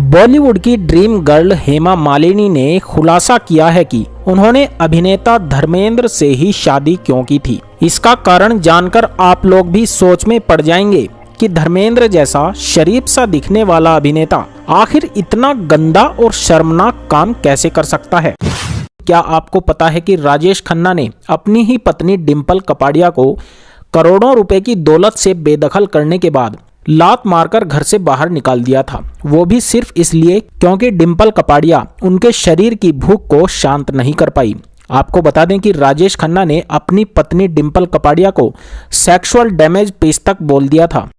बॉलीवुड की dream girl Hema Malini ने खुलासा किया है कि उन्होंने अभिनेता धर्मेंद्र से ही शादी क्यों की थी। इसका कारण जानकर आप लोग भी सोच में पड़ जाएंगे कि धर्मेंद्र जैसा शरीफ सा दिखने वाला अभिनेता आखिर इतना गंदा और शर्मनाक काम कैसे कर सकता है। क्या आपको पता है कि राजेश खन्ना ने अपनी ही पत्नी डिंपल कपाड़िया को करोड़ों रुपए की दौलत से बेदखल करने के बाद लात मारकर घर से बाहर निकाल दिया था, वो भी सिर्फ इसलिए क्योंकि डिंपल कपाड़िया उनके शरीर की भूख को शांत नहीं कर पाई। आपको बता दें कि राजेश खन्ना ने अपनी पत्नी डिंपल कपाड़िया को सेक्सुअल डैमेज पीस तक बोल दिया था।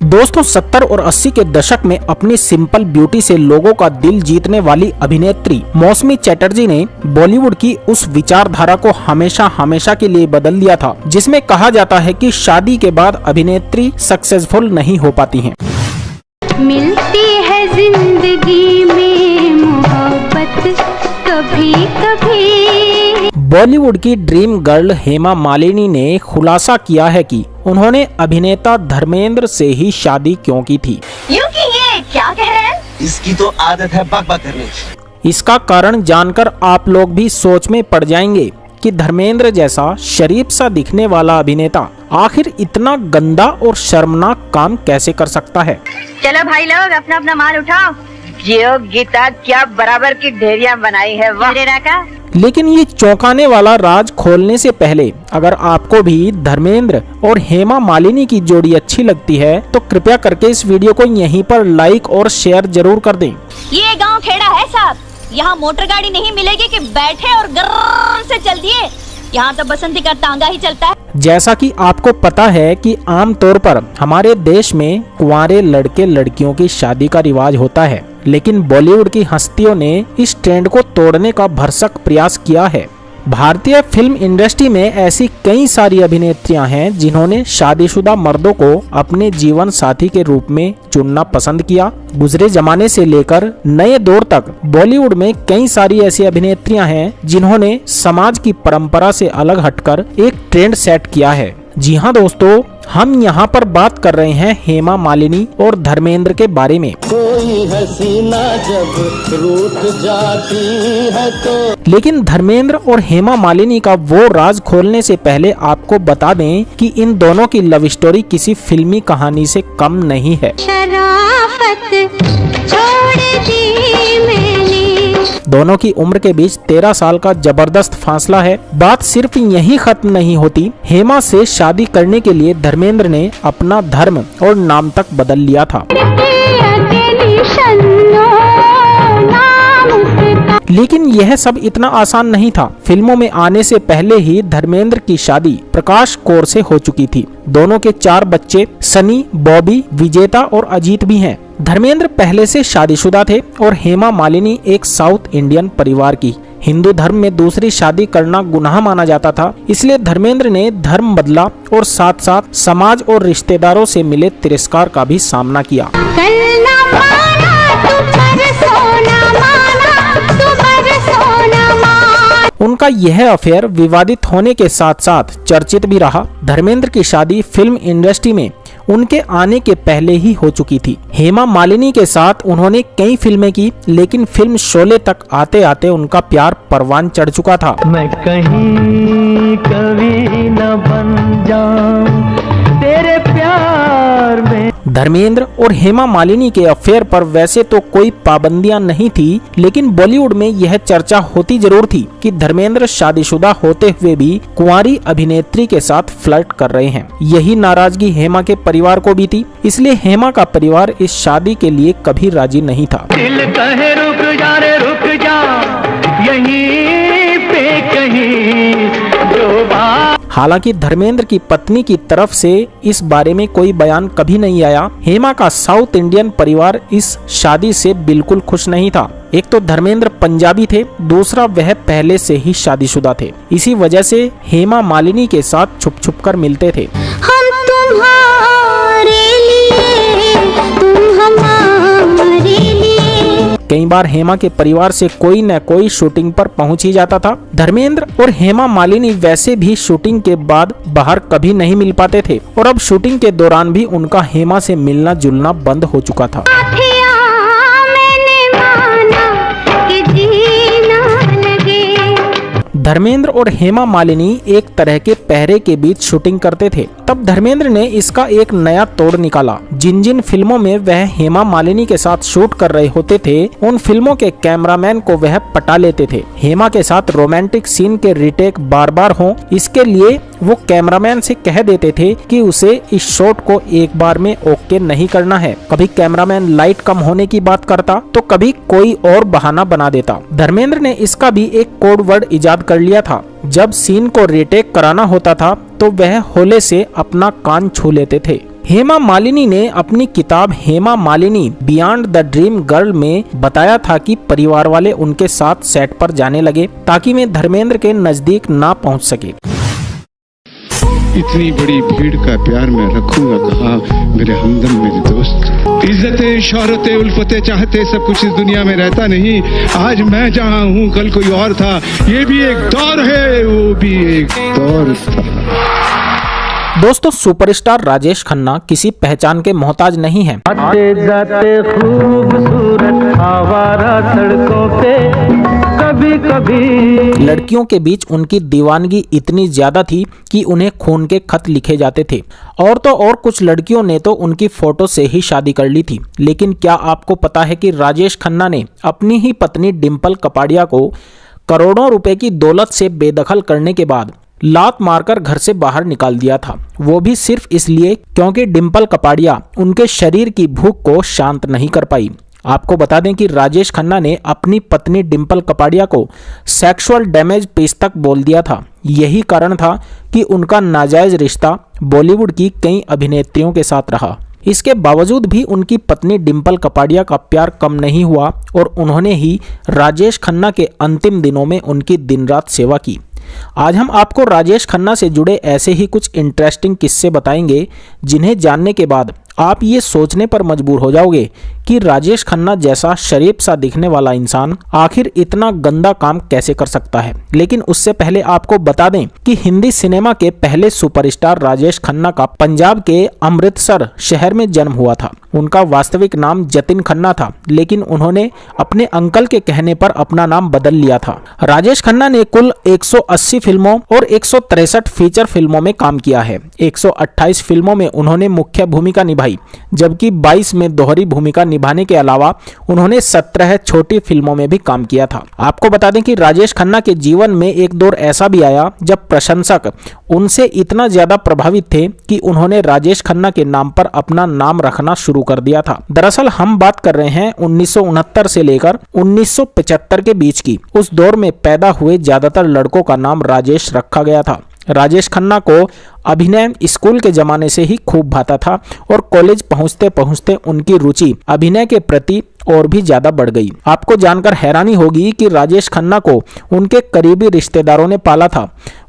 दोस्तों 70 और 80 के दशक में अपनी सिंपल ब्यूटी से लोगों का दिल जीतने वाली अभिनेत्री मौसमी चटर्जी ने बॉलीवुड की उस विचारधारा को हमेशा हमेशा के लिए बदल दिया था, जिसमें कहा जाता है कि शादी के बाद अभिनेत्री सक्सेसफुल नहीं हो पाती हैं। मिलती है जिंदगी में मोहब्बत कभी कभी। बॉलीवुड की ड्रीम गर्ल हेमा मालिनी ने खुलासा किया है कि उन्होंने अभिनेता धर्मेंद्र से ही शादी क्यों की थी। क्योंकि ये क्या कह रहे हैं? इसकी तो आदत है बक बक करने की। इसका कारण जानकर आप लोग भी सोच में पड़ जाएंगे कि धर्मेंद्र जैसा शरीफ सा दिखने वाला अभिनेता आखिर इतना गंदा और शर्मनाक काम कैसे कर सकता है। चलो भाई लोग अपना अपना माल उठाओ। जियो गीता क्या बराबर की ढेरियां बनाई है वाह का। लेकिन ये चौंकाने वाला राज खोलने से पहले अगर आपको भी धर्मेंद्र और हेमा मालिनी की जोड़ी अच्छी लगती है तो कृपया करके इस वीडियो को यहीं पर लाइक और शेयर जरूर कर दें। ये गांव खेड़ा है साहब, यहाँ मोटर गाड़ी नहीं मिलेगी कि बैठे और गर्र से चल दिए। यहाँ तो बसंती का तांगा ही चलता है। जैसा कि आपको पता है कि आमतौर पर हमारे देश में कुंवारे लड़के लड़कियों की शादी का रिवाज होता है, लेकिन बॉलीवुड की हस्तियों ने इस ट्रेंड को तोड़ने का भरसक प्रयास किया है। भारतीय फिल्म इंडस्ट्री में ऐसी कई सारी अभिनेत्रियां हैं जिन्होंने शादीशुदा मर्दों को अपने जीवन साथी के रूप में चुनना पसंद किया। गुजरे जमाने से लेकर नए दौर तक बॉलीवुड में कई सारी ऐसी अभिनेत्रियां हैं जिन्होंने समाज की परंपरा से अलग हटकर एक ट्रेंड सेट किया है। जी हाँ दोस्तों, हम यहाँ पर बात कर रहे हैं हेमा मालिनी और धर्मेंद्र के बारे में। कोई हसीना जब रूठ जाती है तो। लेकिन धर्मेंद्र और हेमा मालिनी का वो राज खोलने से पहले आपको बता दें कि इन दोनों की लव स्टोरी किसी फिल्मी कहानी से कम नहीं है। शराफत छोड़ दी मैंने। दोनों की उम्र के बीच 13 साल का जबरदस्त फासला है। बात सिर्फ यहीं खत्म नहीं होती। हेमा से शादी करने के लिए धर्मेंद्र ने अपना धर्म और नाम तक बदल लिया था। लेकिन यह सब इतना आसान नहीं था। फिल्मों में आने से पहले ही धर्मेंद्र की शादी प्रकाश कौर से हो चुकी थी। दोनों के 4 बच्चे सनी, बॉबी, विजेता और अजीत भी हैं। धर्मेंद्र पहले से शादीशुदा थे और हेमा मालिनी एक साउथ इंडियन परिवार की। हिंदू धर्म में दूसरी शादी करना गुनाह माना जाता था, इसलिए धर्मेंद्र ने धर्म बदला और साथ साथ समाज और रिश्तेदारों से मिले तिरस्कार का भी सामना किया। उनका यह अफेयर विवादित होने के साथ साथ चर्चित भी रहा। धर्मेंद्र की शादी फिल्म इंडस्ट्री में उनके आने के पहले ही हो चुकी थी। हेमा मालिनी के साथ उन्होंने कई फिल्में की, लेकिन फिल्म शोले तक आते आते उनका प्यार परवान चढ़ चुका था। मैं कहीं कभी न बन जाऊं तेरे प्यार में। धर्मेंद्र और हेमा मालिनी के अफेयर पर वैसे तो कोई पाबंदियां नहीं थी, लेकिन बॉलीवुड में यह चर्चा होती जरूर थी कि धर्मेंद्र शादीशुदा होते हुए भी कुंवारी अभिनेत्री के साथ फ्लर्ट कर रहे हैं। यही नाराजगी हेमा के परिवार को भी थी, इसलिए हेमा का परिवार इस शादी के लिए कभी राजी नहीं था। दिल कहे रुक जा रे रुक जा, यहीं पे कहीं जो बात। हालांकि धर्मेंद्र की पत्नी की तरफ से इस बारे में कोई बयान कभी नहीं आया। हेमा का साउथ इंडियन परिवार इस शादी से बिल्कुल खुश नहीं था। एक तो धर्मेंद्र पंजाबी थे, दूसरा वह पहले से ही शादीशुदा थे। इसी वजह से हेमा मालिनी के साथ छुप छुप कर मिलते थे। हम तुम्हारे लिए, तुम हमारे लिए। कई बार हेमा के परिवार से कोई न कोई शूटिंग पर पहुंच ही जाता था। धर्मेंद्र और हेमा मालिनी वैसे भी शूटिंग के बाद बाहर कभी नहीं मिल पाते थे और अब शूटिंग के दौरान भी उनका हेमा से मिलना जुलना बंद हो चुका था। धर्मेंद्र और हेमा मालिनी एक तरह के पहरे के बीच शूटिंग करते थे। तब धर्मेंद्र ने इसका एक नया तोड़ निकाला। जिन जिन फिल्मों में वह हेमा मालिनी के साथ शूट कर रहे होते थे, उन फिल्मों के कैमरामैन को वह पटा लेते थे। हेमा के साथ रोमांटिक सीन के रिटेक बार बार हों, इसके लिए वो कैमरामैन से कह देते थे कि उसे इस शॉट को एक बार में ओके नहीं करना है। कभी कैमरामैन लाइट कम होने की बात करता तो कभी कोई और बहाना बना देता। धर्मेंद्र ने इसका भी एक कोड वर्ड इजाद कर लिया था। जब सीन को रिटेक कराना होता था तो वह होले से अपना कान छू लेते थे। हेमा मालिनी ने अपनी किताब Hema Malini beyond the dream girl में बताया था कि परिवार वाले उनके साथ सेट पर जाने लगे ताकि मैं धर्मेंद्र के नजदीक ना पहुंच सके। इतनी बड़ी भीड़ का प्यार मैं रखूंगा कहाँ मेरे हमदम मेरे दोस्त। इज्जतें शोहरतें उल्फतें चाहते सब कुछ इस दुनिया में रहता नहीं। आज मैं जहाँ हूँ कल कोई और था। ये भी एक दौर है, वो भी एक दौर था। दोस्तों, सुपरस्टार राजेश खन्ना किसी पहचान के मोहताज नहीं है। आते जाते खूबसूरत आवारा सड़कों पे कभी कभी लड़कियों के बीच उनकी दीवानगी इतनी ज्यादा थी कि उन्हें खून के खत लिखे जाते थे। और तो और कुछ लड़कियों ने तो उनकी फोटो से ही शादी कर ली थी। लेकिन क्या आपको पता है कि राजेश खन्ना ने अपनी ही पत्नी डिम्पल कपाड़िया को करोड़ों रुपए की दौलत से बेदखल करने के बाद लात मारकर घर से बाहर निकाल दिया था। वो भी सिर्फ इसलिए क्योंकि डिम्पल कपाड़िया उनके शरीर की भूख को शांत नहीं कर पाई। आपको बता दें कि राजेश खन्ना ने अपनी पत्नी डिम्पल कपाड़िया को सेक्सुअल डैमेज पीस तक बोल दिया था। यही कारण था कि उनका नाजायज रिश्ता बॉलीवुड की कई अभिनेत्रियों के साथ रहा। इसके बावजूद भी उनकी पत्नी डिम्पल कपाड़िया का प्यार कम नहीं हुआ और उन्होंने ही राजेश खन्ना के अंतिम दिनों में उनकी दिन रात सेवा की। आज हम आपको राजेश खन्ना से जुड़े ऐसे ही कुछ इंटरेस्टिंग किस्से बताएंगे जिन्हें जानने के बाद आप ये सोचने पर मजबूर हो जाओगे कि राजेश खन्ना जैसा शरीफ सा दिखने वाला इंसान आखिर इतना गंदा काम कैसे कर सकता है। लेकिन उससे पहले आपको बता दें कि हिंदी सिनेमा के पहले सुपरस्टार राजेश खन्ना का पंजाब के अमृतसर शहर में जन्म हुआ था। उनका वास्तविक नाम जतिन खन्ना था, लेकिन उन्होंने अपने अंकल के कहने पर अपना नाम बदल लिया था। राजेश खन्ना ने कुल 180 फिल्मों और 163 फीचर फिल्मों में काम किया है। 128 फिल्मों में उन्होंने मुख्य भूमिका निभाई, जबकि 22 में दोहरी भूमिका निभाने के अलावा उन्होंने 17 छोटी फिल्मों में भी काम किया था। आपको बता दें कि राजेश खन्ना के जीवन में एक दौर ऐसा भी आया जब प्रशंसक उनसे इतना ज्यादा प्रभावित थे कि उन्होंने राजेश खन्ना के नाम पर अपना नाम रखना शुरू कर दिया था। दरअसल हम बात कर रहे हैं 1969 से लेकर 1975 के बीच की। उस दौर में पैदा हुए ज्यादातर लड़कों का नाम राजेश रखा गया था। राजेश खन्ना को अभिनय स्कूल के जमाने से ही खूब भाता था और कॉलेज पहुंचते पहुंचते उनकी रुचि अभिनय के प्रति और भी ज्यादा बढ़ गई। आपको जानकर हैरानी होगी कि राजेश खन्ना को उनके करीबी रिश्तेदारों ने पाला था,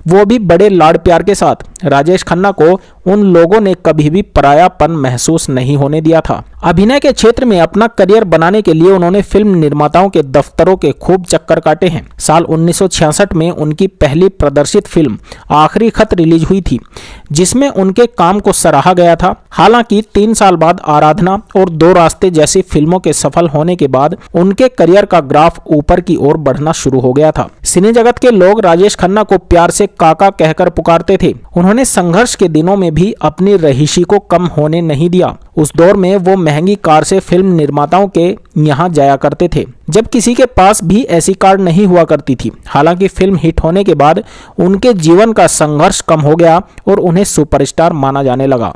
वो भी बड़े लाड़ प्यार के साथ। राजेश खन्ना को उन लोगों ने कभी भी परायापन महसूस नहीं होने दिया था। अभिनय के क्षेत्र में अपना करियर बनाने के लिए उन्होंने फिल्म निर्माताओं के दफ्तरों के खूब चक्कर काटे हैं। साल 1966 में उनकी पहली प्रदर्शित फिल्म आखिरी खत रिलीज हुई थी, जिसमें उनके काम को सराहा गया था। हालांकि 3 साल बाद आराधना और दो रास्ते जैसी फिल्मों के सफल होने के बाद उनके करियर का ग्राफ ऊपर की ओर बढ़ना शुरू हो गया था। सिने जगत के लोग राजेश खन्ना को प्यार से काका कहकर पुकारते थे। उन्होंने संघर्ष के दिनों में भी अपनी रहीशी को कम होने नहीं दिया। उस दौर में वो महंगी कार से फिल्म निर्माताओं के यहाँ जाया करते थे, जब किसी के पास भी ऐसी कार नहीं हुआ करती थी। हालांकि फिल्म हिट होने के बाद उनके जीवन का संघर्ष कम हो गया और उन्हें सुपरस्टार माना जाने लगा।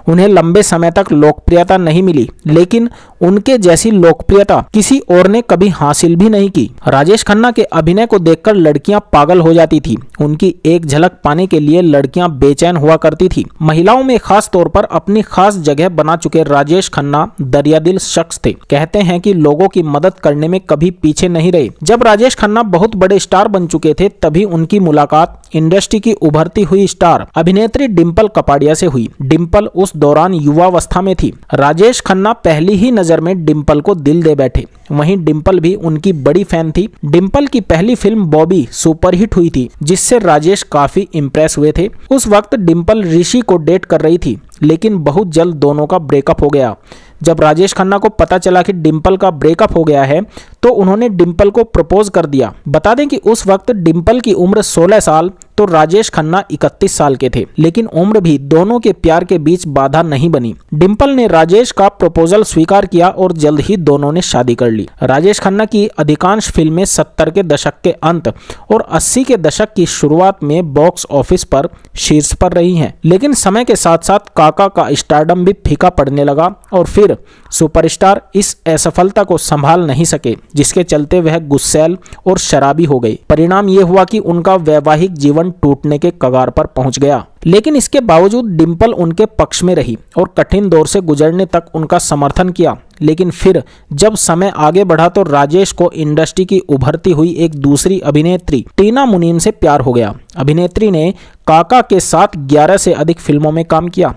उन्हें लंबे समय तक लोकप्रियता नहीं मिली, लेकिन उनके जैसी लोकप्रियता किसी और ने कभी हासिल भी नहीं की। राजेश खन्ना के अभिनय को देखकर लड़कियां पागल हो जाती थी। उनकी एक झलक पाने के लिए लड़कियां बेचैन हुआ करती थी। महिलाओं में खास तौर पर अपनी खास जगह बना चुके राजेश खन्ना दरियादिल शख्स थे। कहते हैं कि लोगों की मदद करने में कभी पीछे नहीं रहे। जब राजेश खन्ना बहुत बड़े स्टार बन चुके थे, तभी उनकी मुलाकात इंडस्ट्री की उभरती हुई स्टार अभिनेत्री डिम्पल कपाड़िया से हुई। डिम्पल उस दौरान युवावस्था में थी। राजेश खन्ना पहली ही नजर में डिम्पल को दिल दे बैठे। वहीं डिम्पल भी उनकी बड़ी फैन थी। डिम्पल की पहली फिल्म बॉबी सुपरहिट हुई थी, जिससे राजेश काफी इंप्रेस हुए थे। उस वक्त डिम्पल ऋषि को डेट कर रही थी, लेकिन बहुत जल्द दोनों का ब्रेकअप हो गया। जब राजेश खन्ना को पता चला कि डिम्पल का ब्रेकअप हो गया है तो उन्होंने डिम्पल को प्रपोज कर दिया। बता दें कि उस वक्त डिम्पल की उम्र 16 साल तो राजेश खन्ना 31 साल के थे, लेकिन उम्र भी दोनों के प्यार के बीच बाधा नहीं बनी। डिम्पल ने राजेश का प्रपोजल स्वीकार किया और जल्द ही दोनों ने शादी कर ली। राजेश खन्ना की अधिकांश फिल्में 70 के दशक के अंत और 80 के दशक की शुरुआत में बॉक्स ऑफिस पर शीर्ष पर रही हैं, लेकिन समय के साथ साथ काका का स्टारडम भी फीका पड़ने लगा और फिर सुपरस्टार इस असफलता को संभाल नहीं सके, जिसके चलते वह गुस्सैल और शराबी हो गए। परिणाम ये हुआ कि उनका वैवाहिक जीवन टूटने के कगार पर पहुंच गया। लेकिन इसके बावजूद डिम्पल उनके पक्ष में रही और कठिन दौर से गुजरने तक उनका समर्थन किया। लेकिन फिर जब समय आगे बढ़ा तो राजेश को इंडस्ट्री की उभरती हुई एक दूसरी अभिनेत्री टीना मुनीम से प्यार हो गया। अभिनेत्री ने काका के साथ 11 से अधिक फिल्मों में काम किया।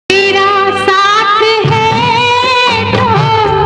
तेरा साथ है तो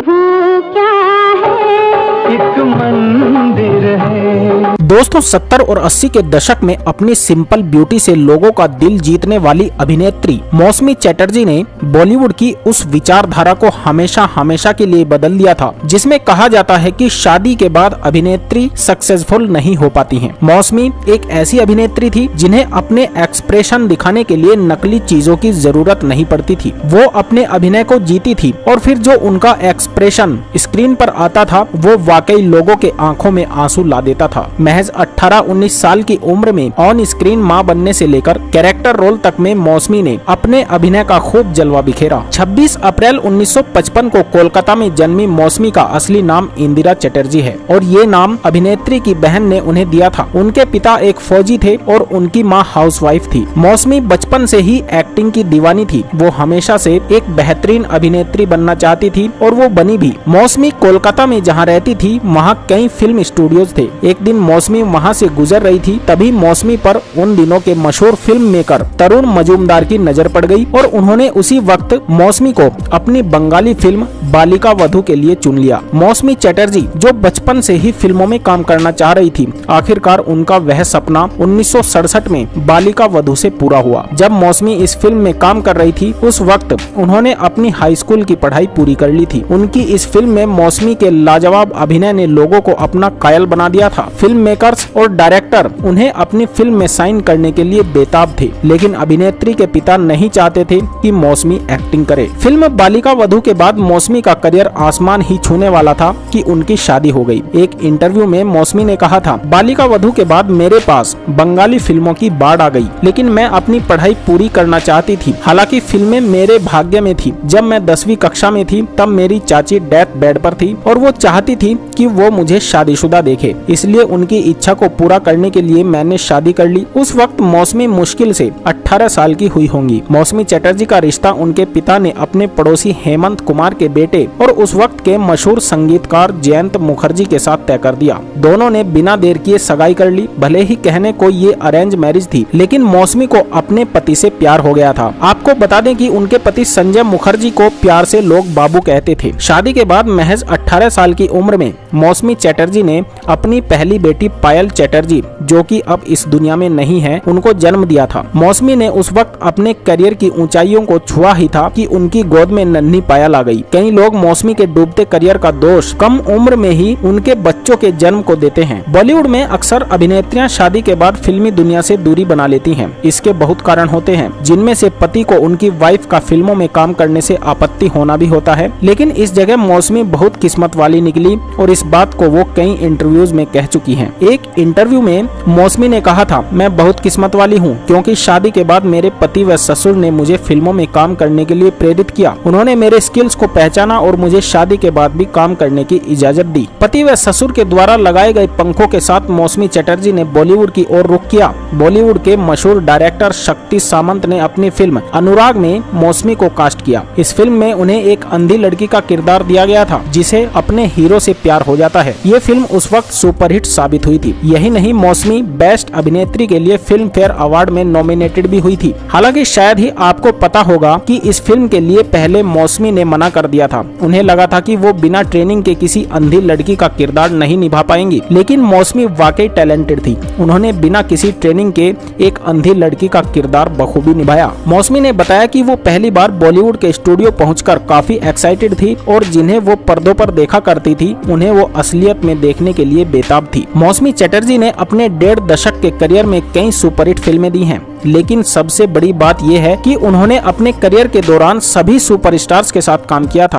वो क्या है, एक मंदिर है। दोस्तों 70 और 80 के दशक में अपनी सिंपल ब्यूटी से लोगों का दिल जीतने वाली अभिनेत्री मौसमी चटर्जी ने बॉलीवुड की उस विचारधारा को हमेशा हमेशा के लिए बदल दिया था जिसमें कहा जाता है कि शादी के बाद अभिनेत्री सक्सेसफुल नहीं हो पाती हैं। मौसमी एक ऐसी अभिनेत्री थी जिन्हें अपने एक्सप्रेशन दिखाने के लिए नकली चीजों की जरूरत नहीं पड़ती थी। वो अपने अभिनय को जीती थी और फिर जो उनका एक्सप्रेशन स्क्रीन पर आता था वो वाकई लोगों के आंखों में आंसू ला देता था। महज 18-19 साल की उम्र में ऑन स्क्रीन मां बनने से लेकर कैरेक्टर रोल तक में मौसमी ने अपने अभिनय का खूब जलवा बिखेरा। 26 अप्रैल 1955 को कोलकाता में जन्मी मौसमी का असली नाम इंदिरा चटर्जी है और ये नाम अभिनेत्री की बहन ने उन्हें दिया था। उनके पिता एक फौजी थे और उनकी मां हाउसवाइफ थी। मौसमी बचपन से ही एक्टिंग की दीवानी थी। वो हमेशा से एक बेहतरीन अभिनेत्री बनना चाहती थी और वो बनी भी। मौसमी कोलकाता में जहाँ रहती थी वहाँ कई फिल्म स्टूडियोज थे। एक दिन मौसमी वहां से गुजर रही थी, तभी मौसमी पर उन दिनों के मशहूर फिल्म मेकर तरुण मजूमदार की नजर पड़ गई और उन्होंने उसी वक्त मौसमी को अपनी बंगाली फिल्म बालिका वधू के लिए चुन लिया। मौसमी चटर्जी जो बचपन से ही फिल्मों में काम करना चाह रही थी, आखिरकार उनका वह सपना 1967 में बालिका वधू से पूरा हुआ। जब मौसमी इस फिल्म में काम कर रही थी उस वक्त उन्होंने अपनी हाई स्कूल की पढ़ाई पूरी कर ली थी। उनकी इस फिल्म में मौसमी के लाजवाब अभिनय ने लोगों को अपना कायल बना दिया था। फिल्म मेकर्स और डायरेक्टर उन्हें अपनी फिल्म में साइन करने के लिए बेताब थे, लेकिन अभिनेत्री के पिता नहीं चाहते थे कि मौसमी एक्टिंग करे। फिल्म बालिका वधू के बाद मौसमी का करियर आसमान ही छूने वाला था कि उनकी शादी हो गई। एक इंटरव्यू में मौसमी ने कहा था, बालिका वधू के बाद मेरे पास बंगाली फिल्मों की बाढ़ आ गई, लेकिन मैं अपनी पढ़ाई पूरी करना चाहती थी। हालांकि फिल्में मेरे भाग्य में थी। जब मैं 10वीं कक्षा में थी तब मेरी चाची डेथ बेड पर थी और वो चाहती थी कि वो मुझे शादीशुदा देखे, इसलिए उनकी इच्छा को पूरा करने के लिए मैंने शादी कर ली। उस वक्त मौसमी मुश्किल से 18 साल की हुई होंगी। मौसमी चटर्जी का रिश्ता उनके पिता ने अपने पड़ोसी हेमंत कुमार के बेटे और उस वक्त के मशहूर संगीतकार जयंत मुखर्जी के साथ तय कर दिया। दोनों ने बिना देर किए सगाई कर ली। भले ही कहने को ये अरेंज मैरिज थी, लेकिन मौसमी को अपने पति से प्यार हो गया था। आपको बता दें कि उनके पति संजय मुखर्जी को प्यार से लोग बाबू कहते थे। शादी के बाद महज 18 साल की उम्र में मौसमी चटर्जी ने अपनी पहली बेटी पायल चटर्जी, जो कि अब इस दुनिया में नहीं है, उनको जन्म दिया था। मौसमी ने उस वक्त अपने करियर की ऊंचाइयों को छुआ ही था कि उनकी गोद में नन्ही पायल आ गई। कई लोग मौसमी के डूबते करियर का दोष कम उम्र में ही उनके बच्चों के जन्म को देते हैं। बॉलीवुड में अक्सर अभिनेत्रियां शादी के बाद फिल्मी दुनिया से दूरी बना लेती हैं। इसके बहुत कारण होते हैं, जिनमें से पति को उनकी वाइफ का फिल्मों में काम करने से आपत्ति होना भी होता है। लेकिन इस जगह मौसमी बहुत किस्मत वाली निकली और इस बात को वो कई इंटरव्यूज में कह चुकी हैं। एक इंटरव्यू में मौसमी ने कहा था, मैं बहुत किस्मत वाली हूँ क्योंकि शादी के बाद मेरे पति व ससुर ने मुझे फिल्मों में काम करने के लिए प्रेरित किया। उन्होंने मेरे स्किल्स को पहचाना और मुझे शादी के बाद भी काम करने की इजाजत दी। पति व ससुर के द्वारा लगाए गए पंखों के साथ मौसमी चटर्जी ने बॉलीवुड की ओर रुख किया। बॉलीवुड के मशहूर डायरेक्टर शक्ति सामंत ने अपनी फिल्म अनुराग में मौसमी को कास्ट किया। इस फिल्म में उन्हें एक अंधी लड़की का किरदार दिया गया था जिसे अपने हीरो से प्यार हो जाता है। ये फिल्म उस वक्त सुपरहिट साबित हुई। हुई थी। यही नहीं, मौसमी बेस्ट अभिनेत्री के लिए फिल्म फेयर अवार्ड में नॉमिनेटेड भी हुई थी। हालांकि शायद ही आपको पता होगा कि इस फिल्म के लिए पहले मौसमी ने मना कर दिया था। उन्हें लगा था कि वो बिना ट्रेनिंग के किसी अंधी लड़की का किरदार नहीं निभा पाएंगी, लेकिन मौसमी वाकई टैलेंटेड थी। उन्होंने बिना किसी ट्रेनिंग के एक अंधी लड़की का किरदार बखूबी निभाया। मौसमी ने बताया कि वो पहली बार बॉलीवुड के स्टूडियो पहुंचकर काफी एक्साइटेड थी और जिन्हें वो पर्दों पर देखा करती थी उन्हें वो असलियत में देखने के लिए बेताब थी। मौसमी चटर्जी ने अपने 1.5 दशक के करियर में कई सुपरहिट फिल्में दी हैं, लेकिन सबसे बड़ी बात यह है कि उन्होंने अपने करियर के दौरान सभी सुपरस्टार्स के साथ काम किया था।